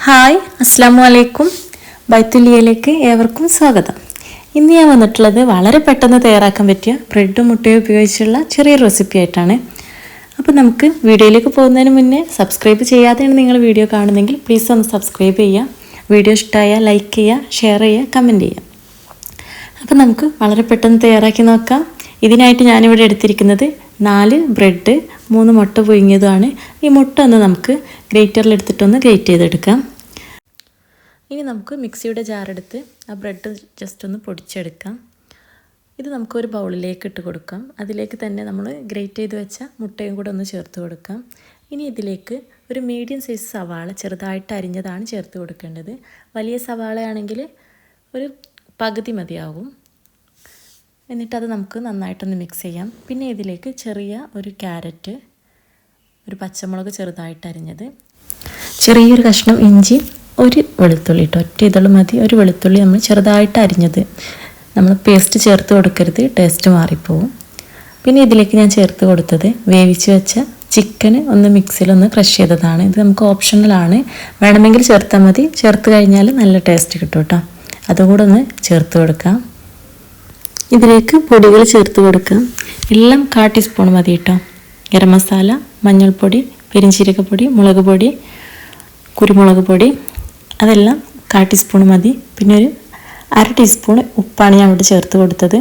Hi അസ്സാം വലൈക്കും. ബൈത്തുലിയയിലേക്ക് ഏവർക്കും സ്വാഗതം. ഇന്ന് ഞാൻ വന്നിട്ടുള്ളത് വളരെ പെട്ടെന്ന് തയ്യാറാക്കാൻ പറ്റിയ ബ്രെഡും മുട്ടയും ഉപയോഗിച്ചുള്ള ചെറിയൊരു റെസിപ്പി ആയിട്ടാണ്. അപ്പോൾ നമുക്ക് വീഡിയോയിലേക്ക് പോകുന്നതിന് മുന്നേ സബ്സ്ക്രൈബ് ചെയ്യാതെയാണ് നിങ്ങൾ വീഡിയോ കാണുന്നതെങ്കിൽ പ്ലീസ് ഒന്ന് സബ്സ്ക്രൈബ് ചെയ്യുക. വീഡിയോ ഇഷ്ടമായാൽ ലൈക്ക് ചെയ്യുക, ഷെയർ ചെയ്യുക, കമൻറ്റ് ചെയ്യുക. അപ്പോൾ നമുക്ക് വളരെ പെട്ടെന്ന് തയ്യാറാക്കി നോക്കാം. ഇതിനായിട്ട് ഞാനിവിടെ എടുത്തിരിക്കുന്നത് 4 ബ്രെഡ് 3 മുട്ട പുഴുങ്ങിയതുമാണ്. ഈ മുട്ട ഒന്ന് നമുക്ക് ഗ്രേറ്ററിൽ എടുത്തിട്ടൊന്ന് ഗ്രേറ്റ് ചെയ്തെടുക്കാം. ഇനി നമുക്ക് മിക്സിയുടെ ജാറെടുത്ത് ആ ബ്രെഡ് ജസ്റ്റ് ഒന്ന് പൊടിച്ചെടുക്കാം. ഇത് നമുക്കൊരു ബൗളിലേക്ക് ഇട്ട് കൊടുക്കാം. അതിലേക്ക് തന്നെ നമ്മൾ ഗ്രേറ്റ് ചെയ്ത് വെച്ച മുട്ടയും കൂടെ ഒന്ന് ചേർത്ത് കൊടുക്കാം. ഇനി ഇതിലേക്ക് ഒരു മീഡിയം സൈസ് സവാള ചെറുതായിട്ട് അരിഞ്ഞതാണ് ചേർത്ത് കൊടുക്കേണ്ടത്. വലിയ സവാളയാണെങ്കിൽ ഒരു പകുതി മതിയാവും. എന്നിട്ടത് നമുക്ക് നന്നായിട്ടൊന്ന് മിക്സ് ചെയ്യാം. പിന്നെ ഇതിലേക്ക് ചെറിയ ഒരു ക്യാരറ്റ്, ഒരു പച്ചമുളക് ചെറുതായിട്ട് അരിഞ്ഞത്, ചെറിയൊരു കഷ്ണം ഇഞ്ചി, ഒരു വെളുത്തുള്ളി ഇട്ട് ഒറ്റ ഇതള് മതി. ഒരു വെളുത്തുള്ളി നമ്മൾ ചെറുതായിട്ട് അരിഞ്ഞത്. നമ്മൾ പേസ്റ്റ് ചേർത്ത് കൊടുക്കരുത്, ടേസ്റ്റ് മാറിപ്പോവും. പിന്നെ ഇതിലേക്ക് ഞാൻ ചേർത്ത് കൊടുത്തത് വേവിച്ച് വെച്ച ചിക്കന് ഒന്ന് മിക്സിയിലൊന്ന് ക്രഷ് ചെയ്തതാണ്. ഇത് നമുക്ക് ഓപ്ഷണലാണ്, വേണമെങ്കിൽ ചേർത്താൽ മതി. ചേർത്ത് കഴിഞ്ഞാൽ നല്ല ടേസ്റ്റ് കിട്ടും കേട്ടോ. അതുകൂടെ ഒന്ന് ചേർത്ത് കൊടുക്കാം. ഇതിലേക്ക് പൊടികൾ ചേർത്ത് കൊടുക്കാം. എല്ലാം 1/4 ടീസ്പൂൺ മതി കേട്ടോ. ഗരം മസാല, മഞ്ഞൾപ്പൊടി, പെരിഞ്ചീരകപ്പൊടി, മുളക് പൊടി, കുരുമുളക് പൊടി, അതെല്ലാം 1/4 ടീസ്പൂൺ മതി. പിന്നെ ഒരു 1/2 ടീസ്പൂൺ ഉപ്പാണ് ഞാൻ ഇവിടെ ചേർത്ത് കൊടുത്തത്.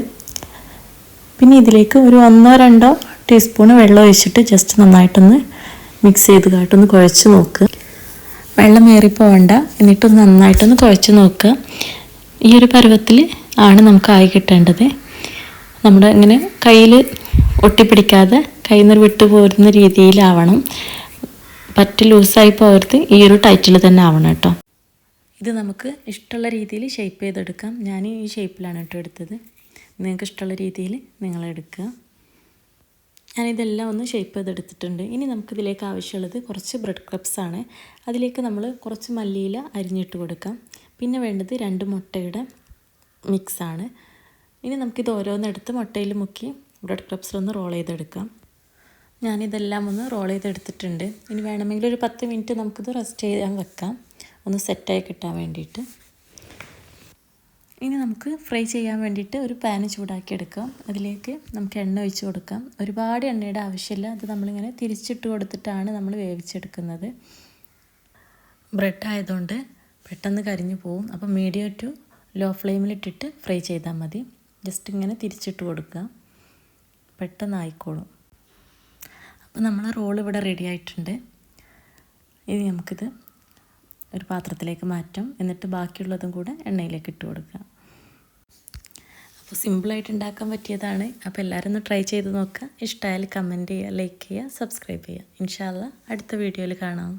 പിന്നെ ഇതിലേക്ക് ഒരു 1-2 ടീസ്പൂൺ വെള്ളം ഒഴിച്ചിട്ട് ജസ്റ്റ് നന്നായിട്ടൊന്ന് മിക്സ് ചെയ്ത് കാട്ടൊന്ന് കുഴച്ച് നോക്കുക. വെള്ളം ഏറിപ്പോവേണ്ട. എന്നിട്ടൊന്ന് നന്നായിട്ടൊന്ന് കുഴച്ച് നോക്കുക. ഈ ഒരു പരുവത്തിൽ ആണ് നമുക്ക് ആയി കിട്ടേണ്ടത്. നമ്മുടെ ഇങ്ങനെ കയ്യിൽ ഒട്ടിപ്പിടിക്കാതെ കയ്യിൽ നിന്ന് വിട്ടു പോരുന്ന രീതിയിലാവണം. പറ്റ് ലൂസായി പോകരുത്. ഈ ഒരു ടൈറ്റിൽ തന്നെ ആവണം കേട്ടോ. ഇത് നമുക്ക് ഇഷ്ടമുള്ള രീതിയിൽ ഷേപ്പ് ചെയ്തെടുക്കാം. ഞാൻ ഈ ഷേപ്പിലാണ് കേട്ടോ എടുത്തത്. നിങ്ങൾക്ക് ഇഷ്ടമുള്ള രീതിയിൽ നിങ്ങൾ എടുക്കുക. ഞാനിതെല്ലാം ഒന്ന് ഷേപ്പ് ചെയ്തെടുത്തിട്ടുണ്ട്. ഇനി നമുക്കിതിലേക്ക് ആവശ്യമുള്ളത് കുറച്ച് ബ്രെഡ് ക്രബ്സ് ആണ്. അതിലേക്ക് നമ്മൾ കുറച്ച് മല്ലിയില അരിഞ്ഞിട്ട് കൊടുക്കാം. പിന്നെ വേണ്ടത് 2 മുട്ടയുടെ മിക്സാണ്. ഇനി നമുക്കിത് ഓരോന്നെടുത്ത് മുട്ടയിൽ മുക്കി ബ്രെഡ് ക്രബ്സിലൊന്ന് റോൾ ചെയ്തെടുക്കാം. ഞാനിതെല്ലാം ഒന്ന് റോൾ ചെയ്തെടുത്തിട്ടുണ്ട്. ഇനി വേണമെങ്കിൽ ഒരു 10 മിനിറ്റ് നമുക്കിത് റെസ്റ്റ് ചെയ്യാൻ വെക്കാം, ഒന്ന് സെറ്റായി കിട്ടാൻ വേണ്ടിയിട്ട്. ഇനി നമുക്ക് ഫ്രൈ ചെയ്യാൻ വേണ്ടിയിട്ട് ഒരു പാന് ചൂടാക്കി എടുക്കാം. അതിലേക്ക് നമുക്ക് എണ്ണ ഒഴിച്ച് കൊടുക്കാം. ഒരുപാട് എണ്ണയുടെ ആവശ്യമില്ല. അത് നമ്മളിങ്ങനെ തിരിച്ചിട്ട് കൊടുത്തിട്ടാണ് നമ്മൾ വേവിച്ചെടുക്കുന്നത്. ബ്രെഡ് ആയതുകൊണ്ട് പെട്ടെന്ന് കരിഞ്ഞു പോവും. അപ്പോൾ മീഡിയം ടു ലോ ഫ്ലെയിമിലിട്ടിട്ട് ഫ്രൈ ചെയ്താൽ മതി. ജസ്റ്റ് ഇങ്ങനെ തിരിച്ചിട്ട് കൊടുക്കുക, പെട്ടെന്ന് ആയിക്കോളും. അപ്പോൾ നമ്മൾ റോൾ ഇവിടെ റെഡി ആയിട്ടുണ്ട്. ഇനി നമുക്കിത് ഒരു പാത്രത്തിലേക്ക് മാറ്റാം. എന്നിട്ട് ബാക്കിയുള്ളതും കൂടെ എണ്ണയിലേക്ക് ഇട്ട് കൊടുക്കുക. അപ്പോൾ സിമ്പിളായിട്ട് ഉണ്ടാക്കാൻ പറ്റിയതാണ്. അപ്പോൾ എല്ലാവരും ഒന്ന് ട്രൈ ചെയ്ത് നോക്കുക. ഇഷ്ടമായാൽ കമൻറ്റ് ചെയ്യുക, ലൈക്ക് ചെയ്യുക, സബ്സ്ക്രൈബ് ചെയ്യുക. ഇൻഷാ അല്ലാഹ് അടുത്ത വീഡിയോയിൽ കാണാം.